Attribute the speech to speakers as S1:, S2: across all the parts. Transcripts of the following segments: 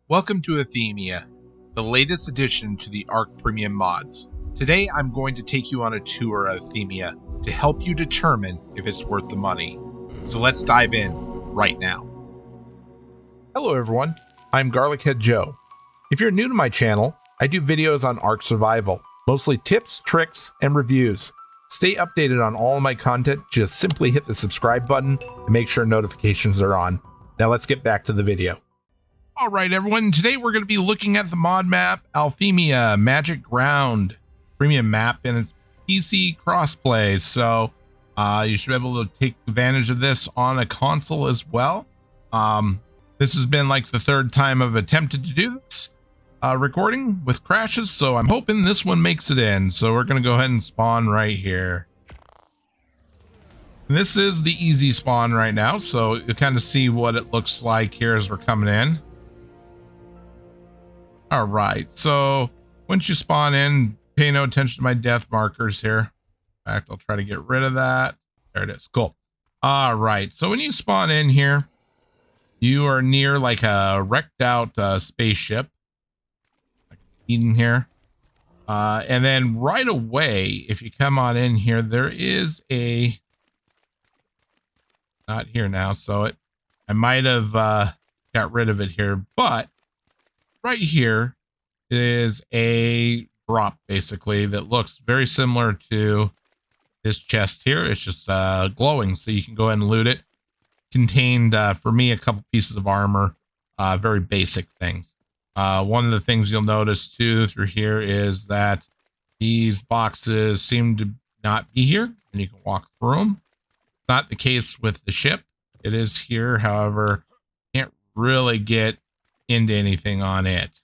S1: Welcome to Althemia, the latest addition to the ARK Premium Mods. Today I'm going to take you on a tour of Althemia to help you determine if it's worth the money. So let's dive in right now. Hello everyone, I'm Garlichead Joe. If you're new to my channel, I do videos on ARK Survival, mostly tips, tricks, and reviews. Stay updated on all of my content, just simply hit the subscribe button and make sure notifications are on. Now let's get back to the video. All right, everyone. Today we're going to be looking at the mod map Althemia Magic Ground Premium Map, and it's PC crossplay. So you should be able to take advantage of this on a console as well. This has been like the third time I've attempted to do this recording with crashes, so I'm hoping this one makes it in. So we're going to go ahead and spawn right here. And this is the easy spawn right now, so you kind of see what it looks like here as we're coming in. All right, so once you spawn in, pay no attention to my death markers here. In fact, I'll try to get rid of that. There it is. Cool. All right, so when you spawn in here, you are near like a wrecked out spaceship. Like Eden here. And then right away, if you come on in here, there is a... Not here now, so I might have got rid of it here, but right here is a drop basically that looks very similar to this chest here. It's just glowing, so you can go ahead and loot it. Contained for me a couple pieces of armor, very basic things. One of the things you'll notice too through here is that these boxes seem to not be here, and you can walk through them. Not the case with the ship. It is here, however, can't really get into anything on it.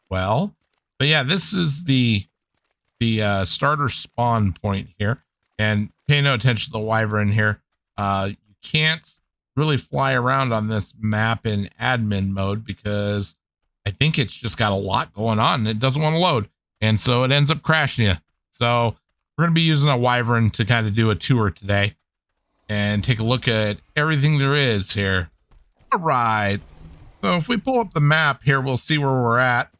S1: Well, but yeah, this is the starter spawn point here, and pay no attention to the Wyvern here. You can't really fly around on this map in admin mode because I think it's just got a lot going on and it doesn't want to load, and so it ends up crashing you. So we're going to be using a Wyvern to kind of do a tour today and take a look at everything there is here. All right. So if we pull up the map here, we'll see where we're at.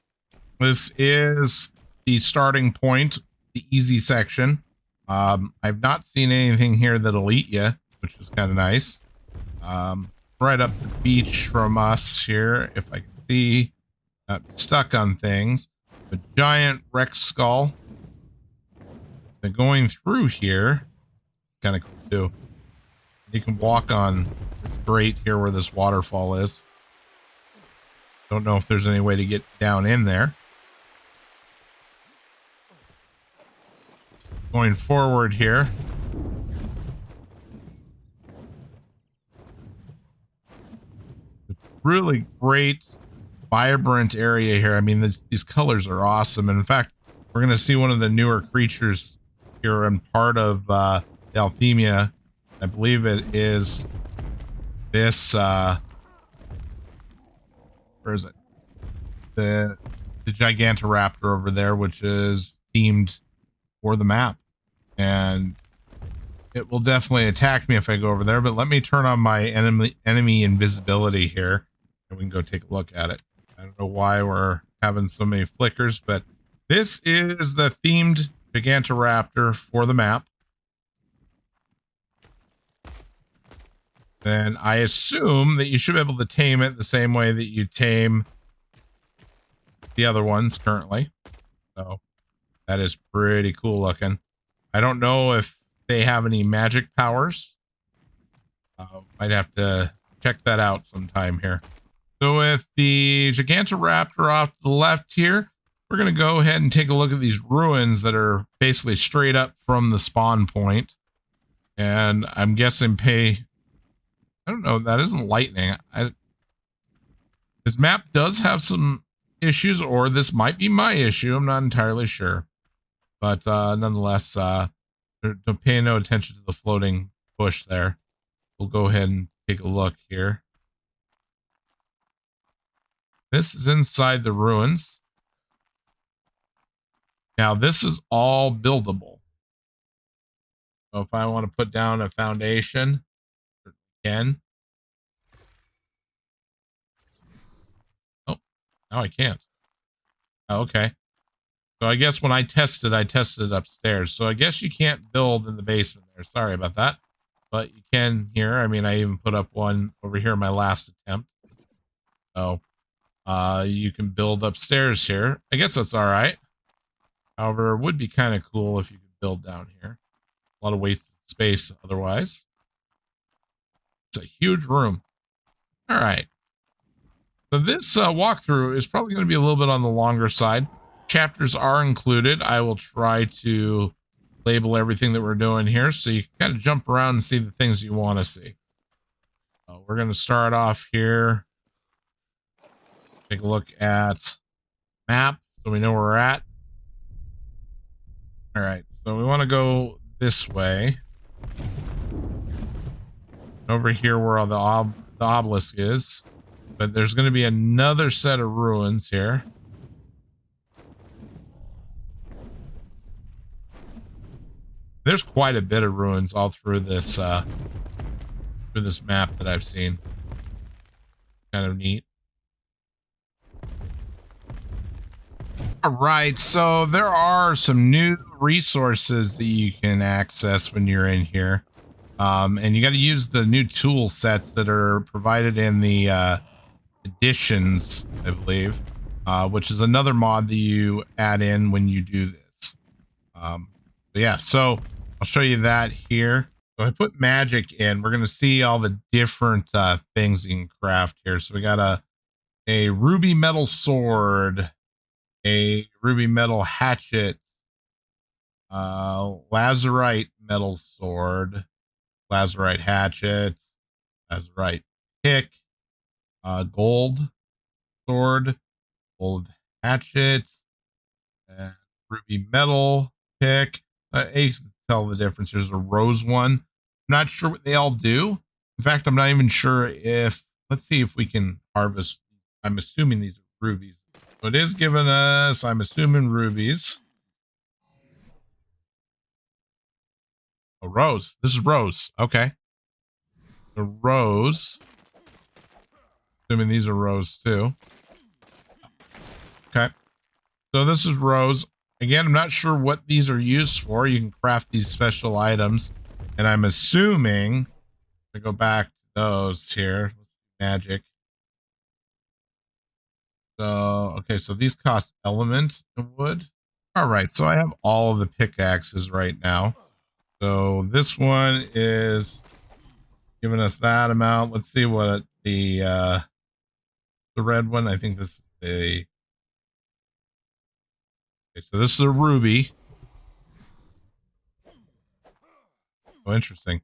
S1: This is the starting point, the easy section. I've not seen anything here that'll eat you, which is kind of nice. Right up the beach from us here, if I can see, stuck on things. A giant Rex skull. Then going through here, kind of cool too. You can walk on this grate here where this waterfall is. Don't know if there's any way to get down in there. Going forward here. Really great, vibrant area here. I mean, these colors are awesome. And in fact, we're going to see one of the newer creatures here and part of the Althemia. I believe it is this, where is it? The Gigantoraptor over there, which is themed for the map. And it will definitely attack me if I go over there, but let me turn on my enemy invisibility here and we can go take a look at it. I don't know why we're having so many flickers, but this is the themed Gigantoraptor for the map. Then I assume that you should be able to tame it the same way that you tame the other ones currently. So that is pretty cool looking. I don't know if they have any magic powers. Might have to check that out sometime here. So with the Gigantoraptor off to the left here, we're going to go ahead and take a look at these ruins that are basically straight up from the spawn point. And I'm guessing I don't know, that isn't lightning. This map does have some issues, or this might be my issue. I'm not entirely sure. But nonetheless, don't pay no attention to the floating bush there. We'll go ahead and take a look here. This is inside the ruins. Now, this is all buildable. So if I want to put down a foundation, I can. Oh, Now I can't. Oh, okay. So I guess when I tested upstairs. So I guess you can't build in the basement there. Sorry about that. But you can here. I mean, I even put up one over here in my last attempt. So you can build upstairs here. I guess that's all right. However, it would be kind of cool if you could build down here. A lot of wasted space otherwise. It's a huge room. All right. So this walkthrough is probably going to be a little bit on the longer side. Chapters are included. I will try to label everything that we're doing here so you can kind of jump around and see the things you want to see. We're going to start off here. Take a look at map so we know where we're at. All right, so we want to go this way. Over here where the obelisk is. But there's going to be another set of ruins here. There's quite a bit of ruins all through this map that I've seen. Kind of neat. All right, so there are some new resources that you can access when you're in here. And you got to use the new tool sets that are provided in the additions, I believe, which is another mod that you add in when you do this. Yeah, so I'll show you that here. So I put magic in. We're going to see all the different things you can craft here. So we got a ruby metal sword, a ruby metal hatchet, lazurite metal sword, lazurite hatchet, lazurite pick, gold sword, gold hatchet, and ruby metal pick. You can tell the difference. There's a rose one. I'm not sure what they all do. In fact, I'm not even sure if, let's see if we can harvest. I'm assuming these are rubies. So it is giving us, I'm assuming, rubies. A rose. This is rose. Okay. The rose. Assuming these are rose too. Okay. So this is rose. Again, I'm not sure what these are used for. You can craft these special items. And I'm assuming, to go back to those here, magic. So, okay, so these cost element and wood. All right, so I have all of the pickaxes right now. So this one is giving us that amount. Let's see what the red one, I think this is the, okay, so this is a ruby. Oh, interesting.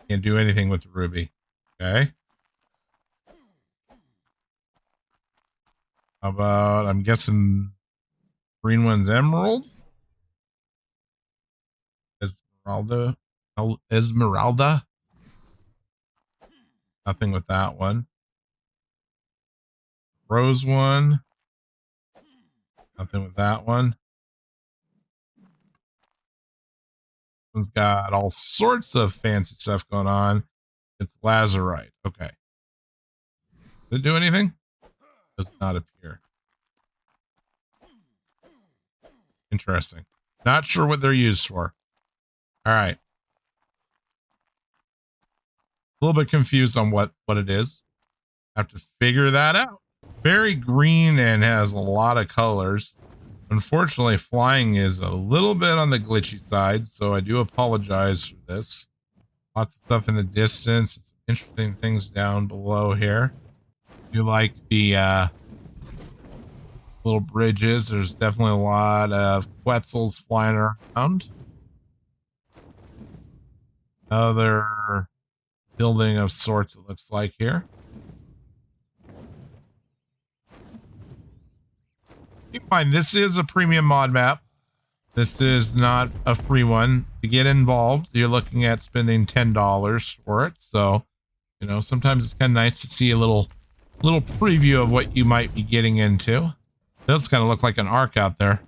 S1: Can't do anything with the ruby. Okay. How about, I'm guessing green one's emerald? Esmeralda? Nothing with that one. Rose one. Nothing with that one. One's got all sorts of fancy stuff going on. It's lazurite. Okay. Does it do anything? Does not appear. Interesting. Not sure what they're used for. All right. A little bit confused on what it is. Have to figure that out. Very green and has a lot of colors. Unfortunately, flying is a little bit on the glitchy side, so I do apologize for this. Lots of stuff in the distance. Interesting things down below here. You like the little bridges. There's definitely a lot of Quetzals flying around. Another building of sorts, it looks like here. Keep in mind, this is a premium mod map. This is not a free one. To get involved, you're looking at spending $10 for it. So, you know, sometimes it's kind of nice to see a little preview of what you might be getting into. It does kind of look like an ARK out there.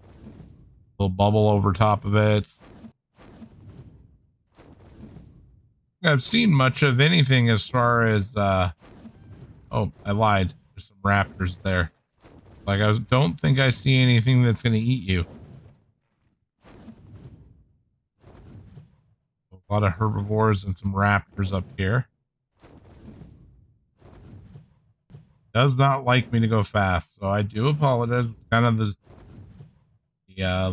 S1: Little bubble over top of it. I've seen much of anything as far as oh, I lied. There's some raptors there. Like, I don't think I see anything that's going to eat you. A lot of herbivores and some raptors up here. Does not like me to go fast, so I do apologize. It's kind of the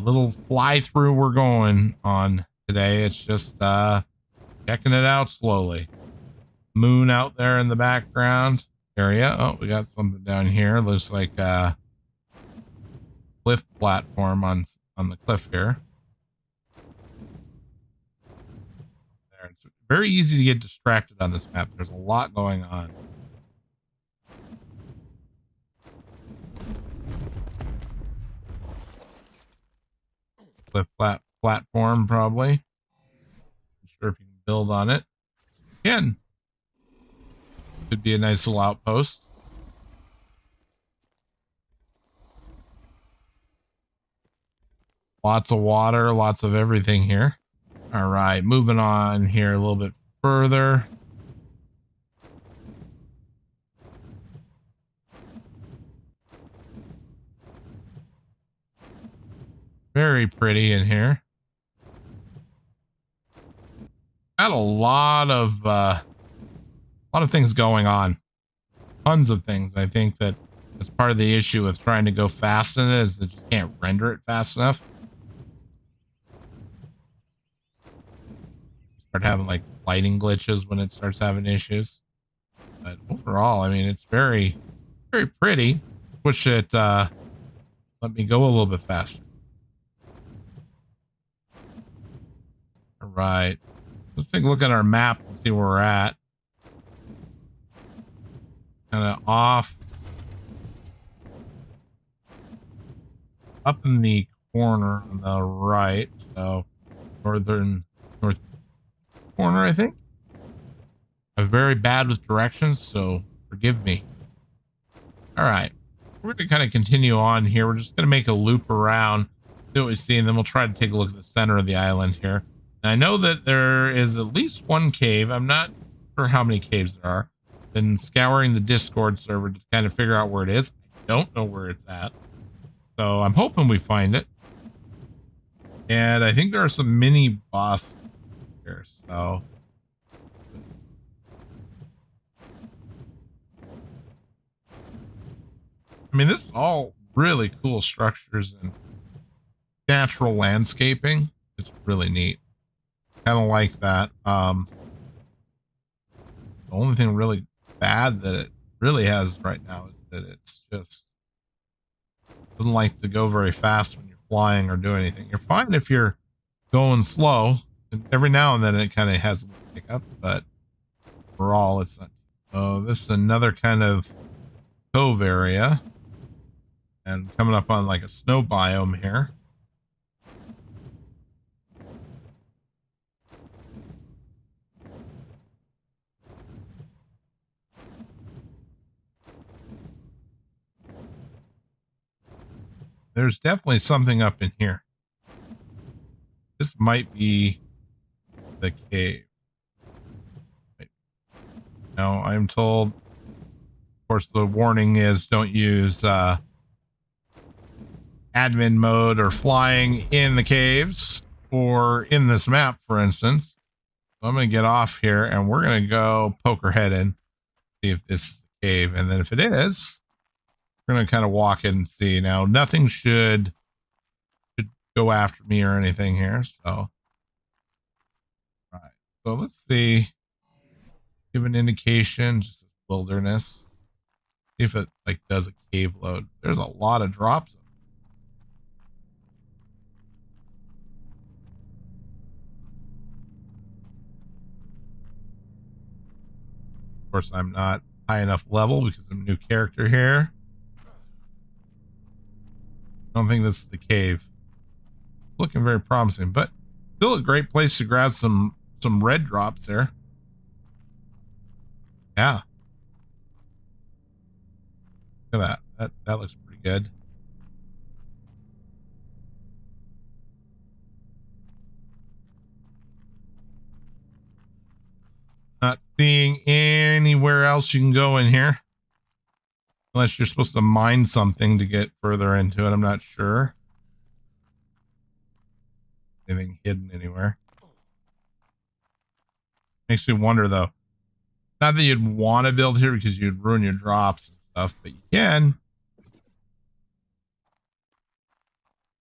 S1: little fly through we're going on today. It's just checking it out slowly. Moon out there in the background area. Oh, we got something down here. Looks like a cliff platform on the cliff here. There. It's very easy to get distracted on this map. There's a lot going on. Cliff platform, probably. Not sure if you can build on it. Can. Could be a nice little outpost. Lots of water, lots of everything here. All right, moving on here a little bit further. Very pretty in here. Got a lot of things going on. Tons of things. I think that that's part of the issue with trying to go fast in it, is that you can't render it fast enough. Start having like lighting glitches when it starts having issues. But overall, I mean, it's very, very pretty. Wish it let me go a little bit faster. All right. Let's take a look at our map and see where we're at. Kind of off. Up in the corner on the right. So north corner, I think. I'm very bad with directions, so forgive me. All right. We're going to kind of continue on here. We're just going to make a loop around, see what we see, and then we'll try to take a look at the center of the island here. And I know that there is at least one cave. I'm not sure how many caves there are. Been scouring the Discord server to kind of figure out where it is. I don't know where it's at. So I'm hoping we find it. And I think there are some mini bosses here. So I mean, this is all really cool structures and natural landscaping. It's really neat. Kind of like that. The only thing really bad that it really has right now is that it's just doesn't like to go very fast when you're flying or doing anything. You're fine if you're going slow, and every now and then it kind of has a little hiccup, but overall it's not. Oh, this is another kind of cove area, and coming up on like a snow biome here. There's definitely something up in here. This might be the cave. No, I'm told. Of course, the warning is don't use admin mode or flying in the caves or in this map, for instance. So I'm going to get off here and we're going to go poke our head in, see if this is the cave. And then if it is, we're going to kind of walk in and see. Now, nothing should go after me or anything here. So, right. So let's see. Give an indication, just wilderness. See if it like does a cave load. There's a lot of drops. Of course, I'm not high enough level because I'm a new character here. I don't think this is the cave. Looking very promising, but still a great place to grab some red drops there. Yeah. Look at that. That looks pretty good. Not seeing anywhere else you can go in here. Unless you're supposed to mine something to get further into it. I'm not sure. Anything hidden anywhere. Makes me wonder though. Not that you'd want to build here because you'd ruin your drops and stuff, but you can.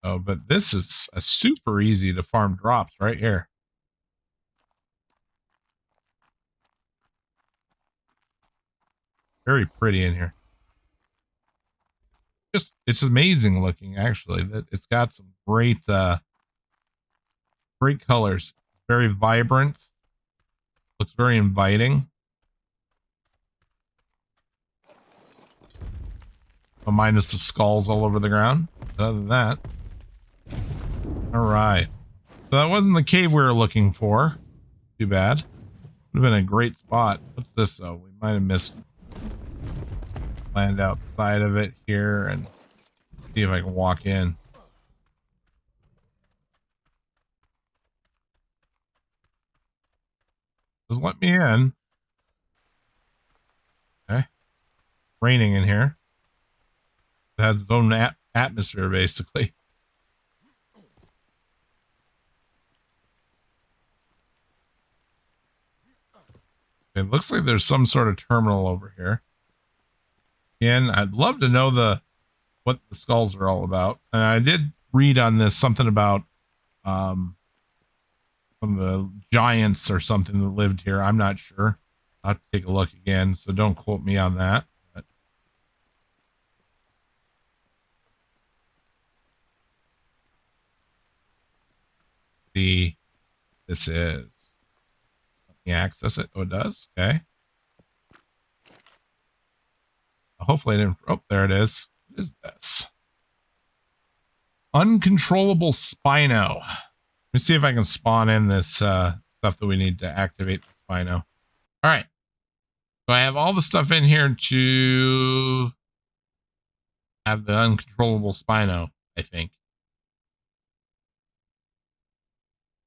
S1: Oh, but this is a super easy to farm drops right here. Very pretty in here. Just, it's amazing looking actually. That it's got some great great colors. Very vibrant. Looks very inviting. But minus the skulls all over the ground. Other than that. Alright. So that wasn't the cave we were looking for. Too bad. Would have been a great spot. What's this though? We might have missed land outside of it here and see if I can walk in. Just let me in. Okay. Raining in here. It has its own atmosphere basically. It looks like there's some sort of terminal over here. Again, I'd love to know what the skulls are all about. And I did read on this something about some of the giants or something that lived here. I'm not sure. I'll have to take a look again, so don't quote me on that. But this is. Let me access it. Oh, it does. Okay. Hopefully I didn't. Oh, there it is. What is this? Uncontrollable Spino. Let me see if I can spawn in this stuff that we need to activate the Spino. All right. So I have all the stuff in here to have the Uncontrollable Spino, I think.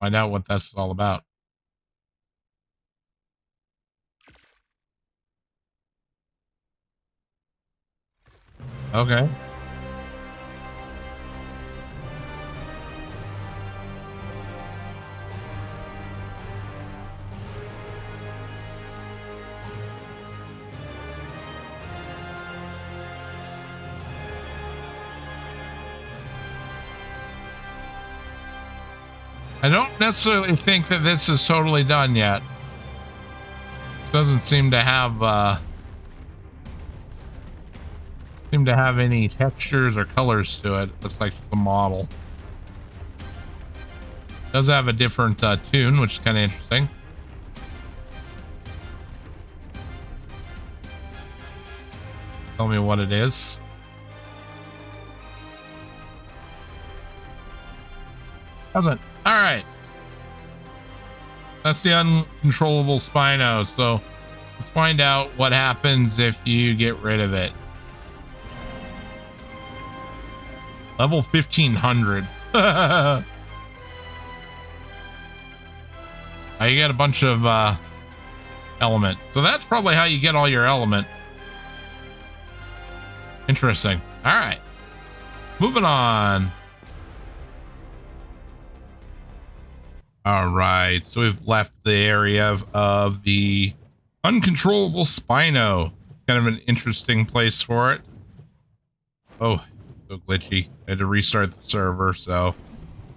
S1: Find out what that's all about. Okay. I don't necessarily think that this is totally done yet. Doesn't seem to have any textures or colors to it. It looks like just a model. It does have a different tune, which is kind of interesting. Tell me what it is. Doesn't. All right. That's the Uncontrollable Spino. So let's find out what happens if you get rid of it. Level 1500. You get a bunch of element. So that's probably how you get all your element. Interesting. All right. Moving on. All right, so we've left the area of the Uncontrollable Spino. Kind of an interesting place for it. Oh, so glitchy. I had to restart the server, so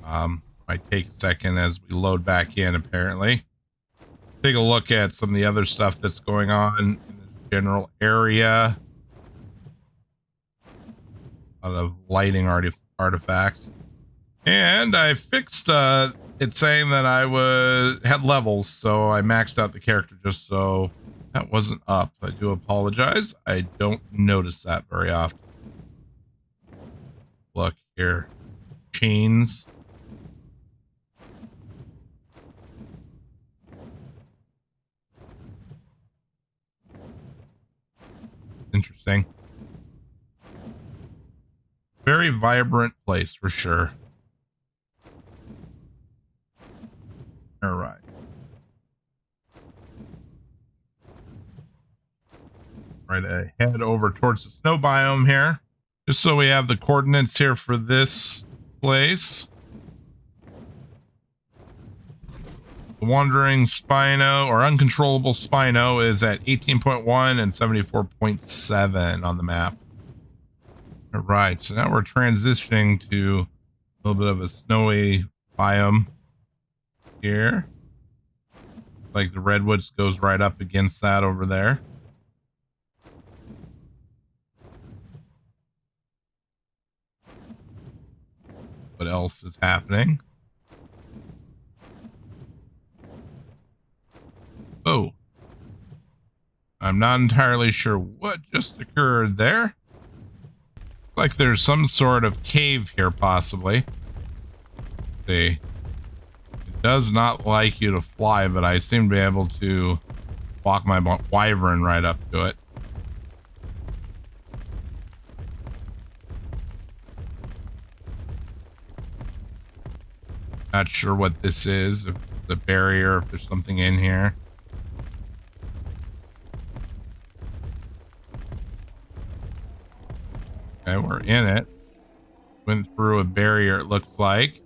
S1: might take a second as we load back in, apparently. Take a look at some of the other stuff that's going on in the general area. A lot of lighting artifacts. And I fixed it's saying that I had levels, so I maxed out the character just so that wasn't up. I do apologize. I don't notice that very often. Look here. Chains. Interesting. Very vibrant place for sure. All right. try to head over towards the snow biome here, just so we have the coordinates here for this place. The Wandering Spino or Uncontrollable Spino is at 18.1 and 74.7 on the map. All right, so now we're transitioning to a little bit of a snowy biome here. Like the redwoods goes right up against that over there. What else is happening? Oh, I'm not entirely sure what just occurred there. Like there's some sort of cave here, possibly. See, it does not like you to fly, but I seem to be able to walk my wyvern right up to it. Not sure what this is, if it's a barrier, if there's something in here. Okay, we're in it. Went through a barrier, it looks like.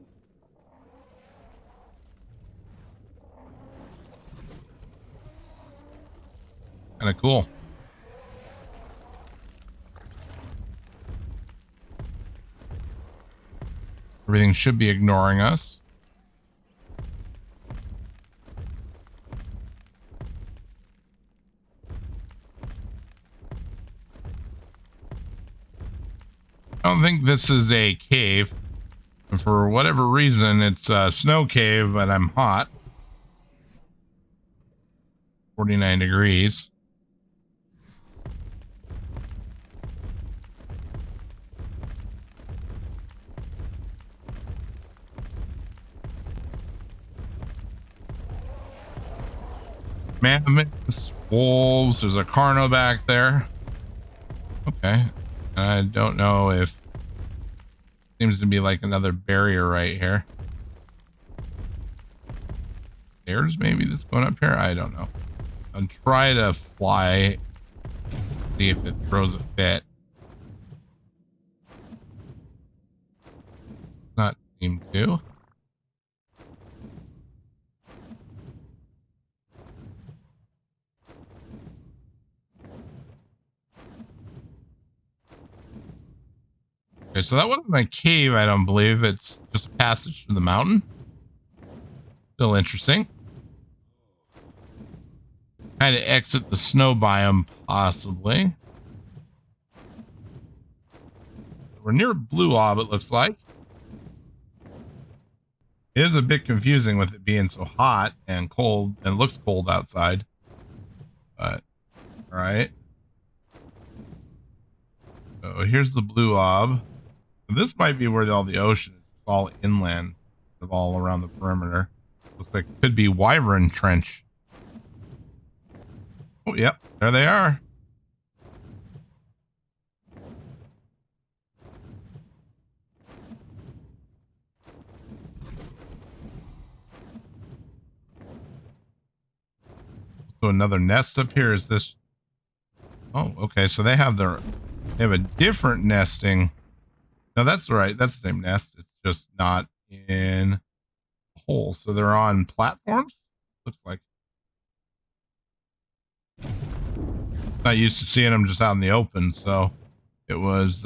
S1: Kind of cool. Everything should be ignoring us. I don't think this is a cave. And for whatever reason, it's a snow cave, but I'm hot. 49 degrees. Mammoths, wolves, there's a Carno back there. Okay. I don't know if seems to be like another barrier right here. Stairs maybe that's going up here? I don't know. I'll try to fly. See if it throws a fit. Not seem to. Okay, so that wasn't a cave, I don't believe. It's just a passage to the mountain. Still interesting. Kind of exit the snow biome, possibly. We're near Blue Ob, it looks like. It is a bit confusing with it being so hot and cold, and it looks cold outside. But, all right. So here's the Blue Ob. This might be where all the ocean is, all inland, all around the perimeter. Looks like it could be Wyvern Trench. Oh, yep, there they are. So another nest up here. Is this? Oh, okay. So they have a different nesting. No, that's right. That's the same nest. It's just not in a hole. So they're on platforms. Looks like. Not used to seeing them just out in the open, so it was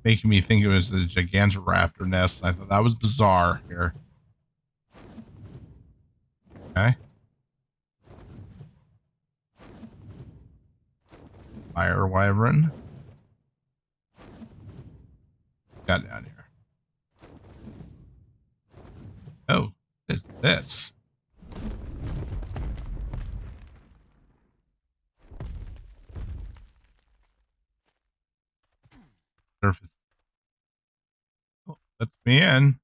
S1: making me think it was a Gigantoraptor nest. I thought that was bizarre here. Okay. Fire wyvern. Got down here. Oh, what is this? Surface. Oh, lets me in.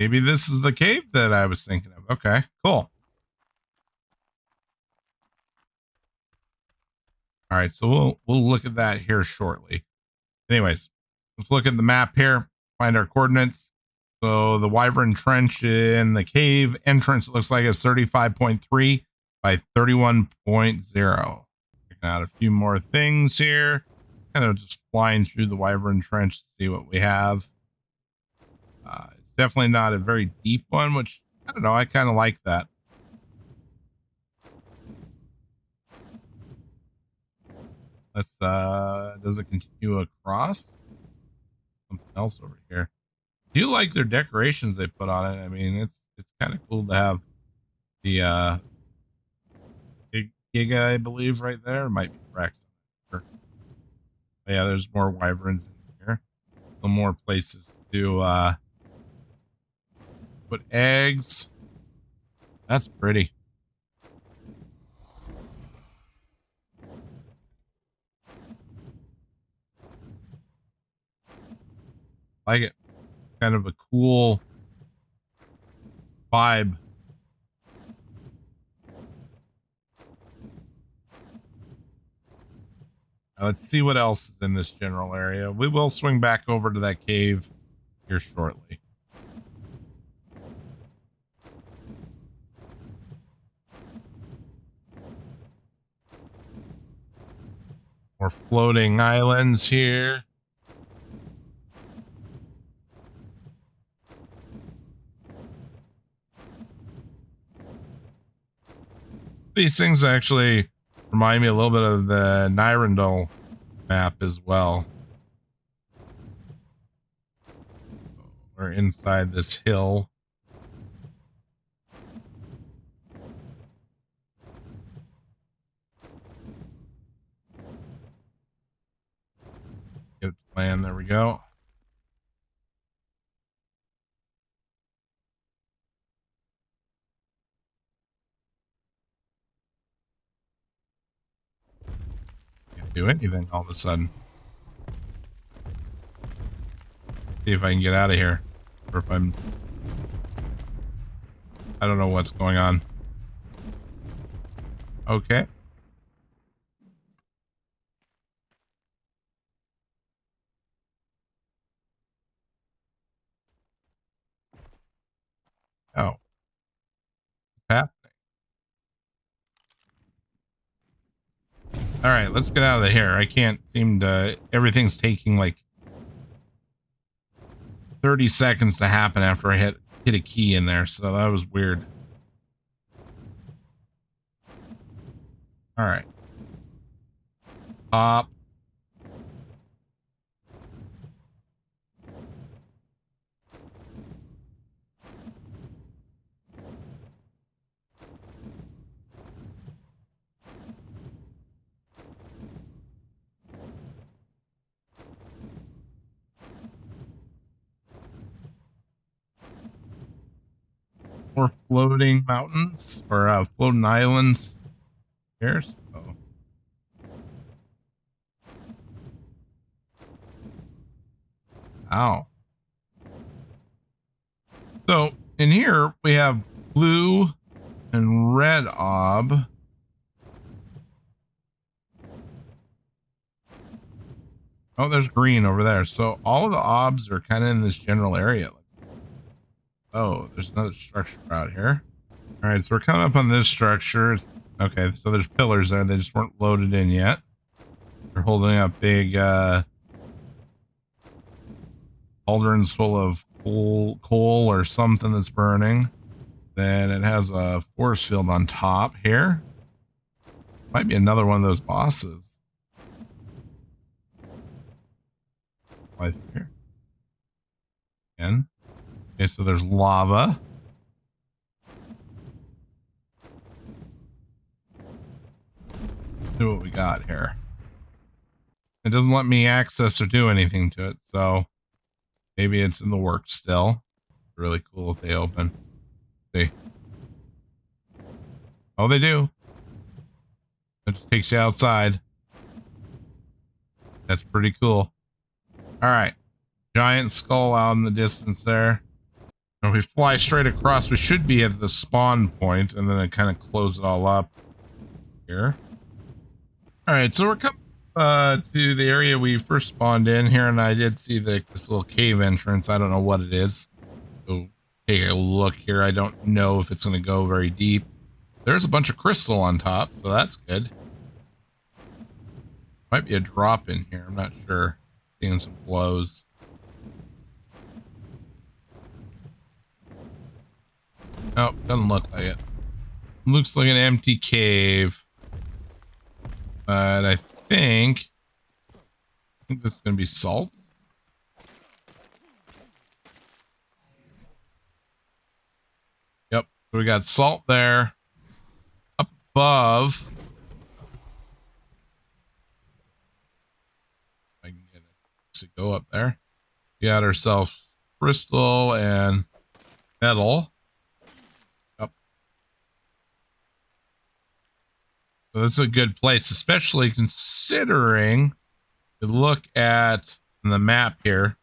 S1: Maybe this is the cave that I was thinking of. Okay, cool. All right, so we'll look at that here shortly. Anyways, let's look at the map here, find our coordinates. So the Wyvern Trench in the cave entrance looks like it's 35.3 by 31.0. Checking out a few more things here. Kind of just flying through the Wyvern Trench to see what we have. It's definitely not a very deep one, which I don't know. I kind of like that. Let's, does it continue across? Something else over here. I do like their decorations they put on it. I mean, it's kind of cool to have the, Giga, I believe, right there. It might be Rex. Sure. Yeah, there's more wyverns in here. Some more places to put eggs. That's pretty. Like it. Kind of a cool vibe. Let's see what else is in this general area. We will swing back over to that cave here shortly. More floating islands here. These things actually remind me a little bit of the Nyrendal map as well. We're inside this hill. Get it to plan. There we go. Can't do anything all of a sudden. See if I can get out of here. Or if I don't know what's going on. Okay. Oh. What's happening? All right, let's get out of here. I can't seem to... Everything's taking like 30 seconds to happen after I hit a key in there, so that was weird. All right. Pop. More floating mountains or floating islands here. So. Ow. So in here we have blue and red ob. Oh, there's green over there. So all of the obs are kind of in this general area. Oh, there's another structure out here. All right, so we're coming up on this structure. Okay, so there's pillars there. They just weren't loaded in yet. They're holding up big cauldrons full of coal or something that's burning. Then it has a force field on top here. Might be another one of those bosses. Right here. Again. Okay, so there's lava. See what we got here. It doesn't let me access or do anything to it, so maybe it's in the works still. Really cool if they open. See. Oh, they do. It just takes you outside. That's pretty cool. All right. Giant skull out in the distance there. If we fly straight across, we should be at the spawn point, and then it kind of close it all up here. All right, so we're coming to the area we first spawned in here, and I did see this little cave entrance. I don't know what it is. So take a look here. I don't know if it's going to go very deep. There's a bunch of crystal on top, so that's good. Might be a drop in here. I'm not sure. Seeing some flows. Oh, doesn't look like it. Looks like an empty cave. But I think this is going to be salt. Yep. So we got salt there. Up above. If I can get it to go up there. We got ourselves crystal and metal. Yep. So this is a good place, especially considering you look at the map here.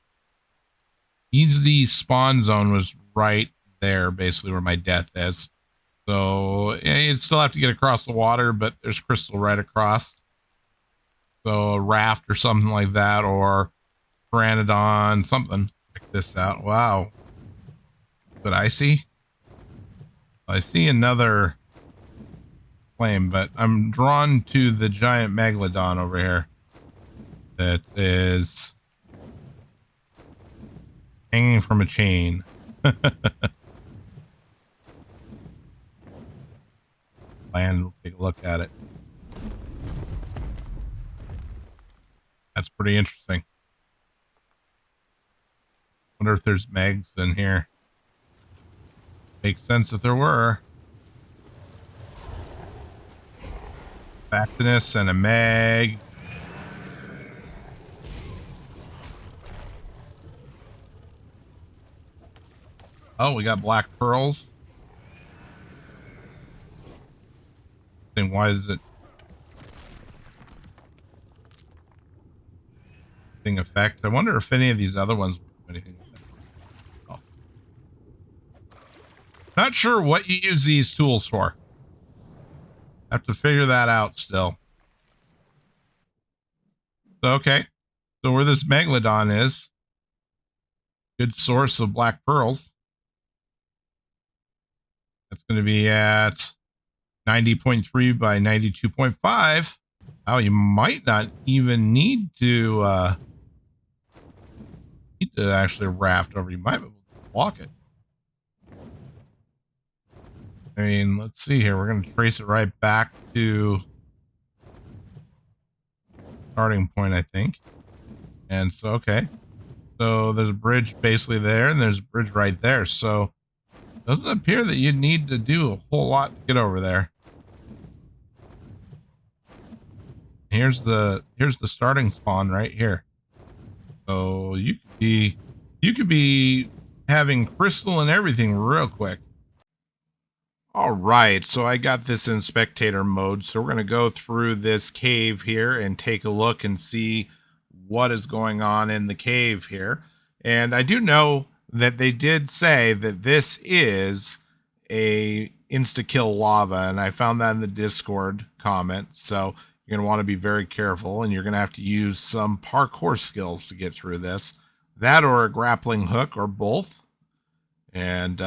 S1: Easy spawn zone was right there, basically where my death is. So yeah, you still have to get across the water, but there's crystal right across. So a raft or something like that, or Pteranodon, something. Check this out. Wow. What I see? I see another flame, but I'm drawn to the giant megalodon over here. That is hanging from a chain. And we'll take a look at it. That's pretty interesting. Wonder if there's megs in here. Makes sense if there were. Bactinus and a meg. Oh, we got black pearls. Then why is it thing effect? I wonder if any of these other ones will do anything with it. Oh. Not sure what you use these tools for. Have to figure that out still. So, okay. So where this megalodon is, good source of black pearls. That's going to be at 90.3 by 92.5. Oh, you might not even need to actually raft over. You might be able to walk it. I mean, let's see here. We're going to trace it right back to starting point, I think. And so, okay. So there's a bridge basically there, and there's a bridge right there. So it doesn't appear that you need to do a whole lot to get over there. Here's the starting spawn right here. So you could be having crystal and everything real quick. All right, so I got this in spectator mode. So we're going to go through this cave here and take a look and see what is going on in the cave here. And I do know that they did say that this is a insta-kill lava, and I found that in the Discord comments. So you're going to want to be very careful, and you're going to have to use some parkour skills to get through this. That or a grappling hook, or both. And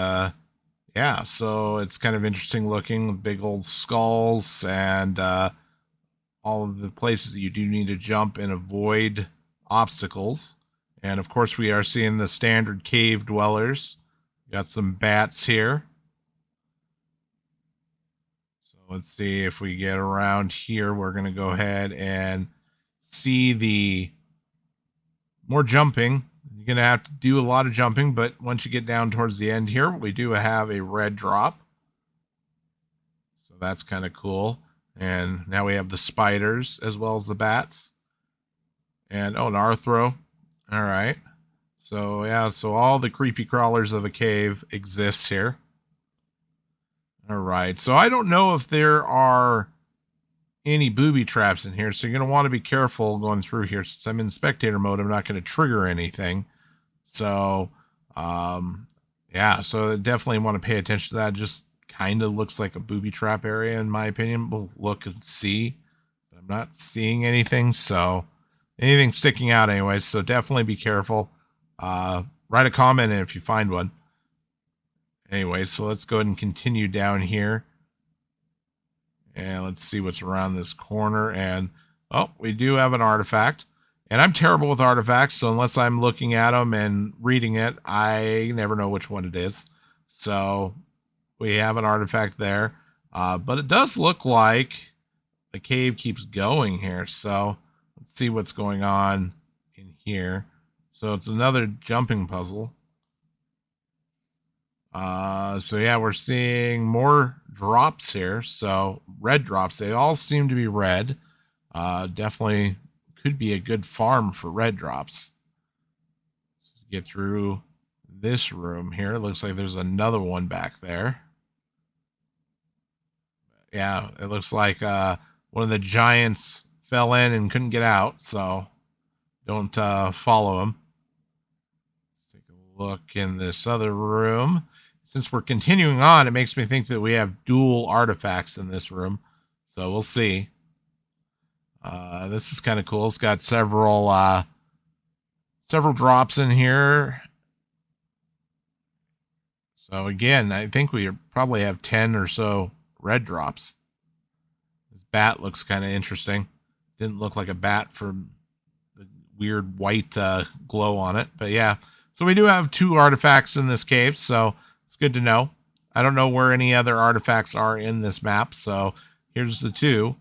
S1: yeah, so it's kind of interesting looking, big old skulls, and all of the places that you do need to jump and avoid obstacles. And of course, we are seeing the standard cave dwellers. Got some bats here. So let's see if we get around here. We're going to go ahead and see the more jumping. You're going to have to do a lot of jumping, but once you get down towards the end here, we do have a red drop. So that's kind of cool. And now we have the spiders as well as the bats. And, oh, an Arthro. All right. So, yeah, so all the creepy crawlers of a cave exists here. All right. So I don't know if there are any booby traps in here. So you're going to want to be careful going through here. Since I'm in spectator mode, I'm not going to trigger anything. So, yeah, so definitely want to pay attention to that. Just kind of looks like a booby trap area, in my opinion. We'll look and see. But I'm not seeing anything. So anything sticking out anyway. So definitely be careful. Write a comment if you find one. Anyway, so let's go ahead and continue down here. And let's see what's around this corner. And, oh, we do have an artifact. And I'm terrible with artifacts, so unless I'm looking at them and reading it, I never know which one it is. So we have an artifact there. But it does look like the cave keeps going here. So let's see what's going on in here. So it's another jumping puzzle. So yeah, we're seeing more drops here. So red drops, they all seem to be red. Definitely could be a good farm for red drops. Get through this room here. It looks like there's another one back there. Yeah, it looks like one of the giants fell in and couldn't get out, so don't follow him. Let's take a look in this other room. Since we're continuing on, it makes me think that we have dual artifacts in this room. So we'll see. This is kind of cool. It's got several drops in here. So again, I think we probably have 10 or so red drops. This bat looks kind of interesting. Didn't look like a bat from the weird white glow on it. But yeah, so we do have 2 artifacts in this cave, so it's good to know. I don't know where any other artifacts are in this map, so here's the 2.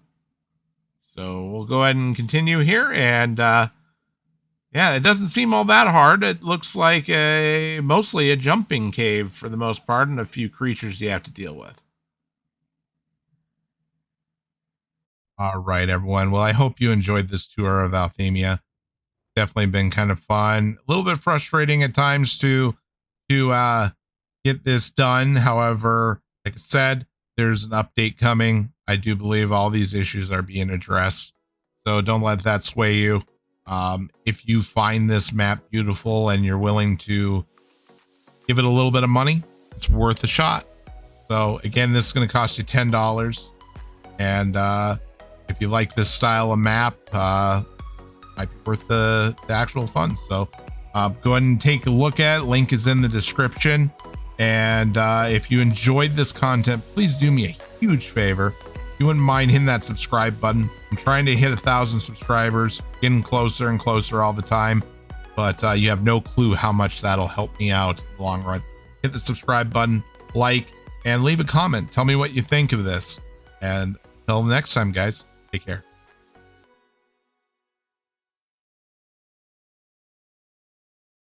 S1: So we'll go ahead and continue here, and yeah, it doesn't seem all that hard. It looks like mostly a jumping cave for the most part, and a few creatures you have to deal with. All right, everyone. Well, I hope you enjoyed this tour of Althemia. Definitely been kind of fun. A little bit frustrating at times to get this done. However, like I said, there's an update coming. I do believe all these issues are being addressed. So don't let that sway you. If you find this map beautiful and you're willing to give it a little bit of money, it's worth a shot. So again, this is going to cost you $10. And if you like this style of map, might be worth the actual funds. So go ahead and take a look at it. Link is in the description. And if you enjoyed this content, please do me a huge favor. If you wouldn't mind hitting that subscribe button. I'm trying to hit 1,000 subscribers, getting closer and closer all the time, but you have no clue how much that'll help me out in the long run. Hit the subscribe button, like, and leave a comment. Tell me what you think of this. And until next time, guys, take care.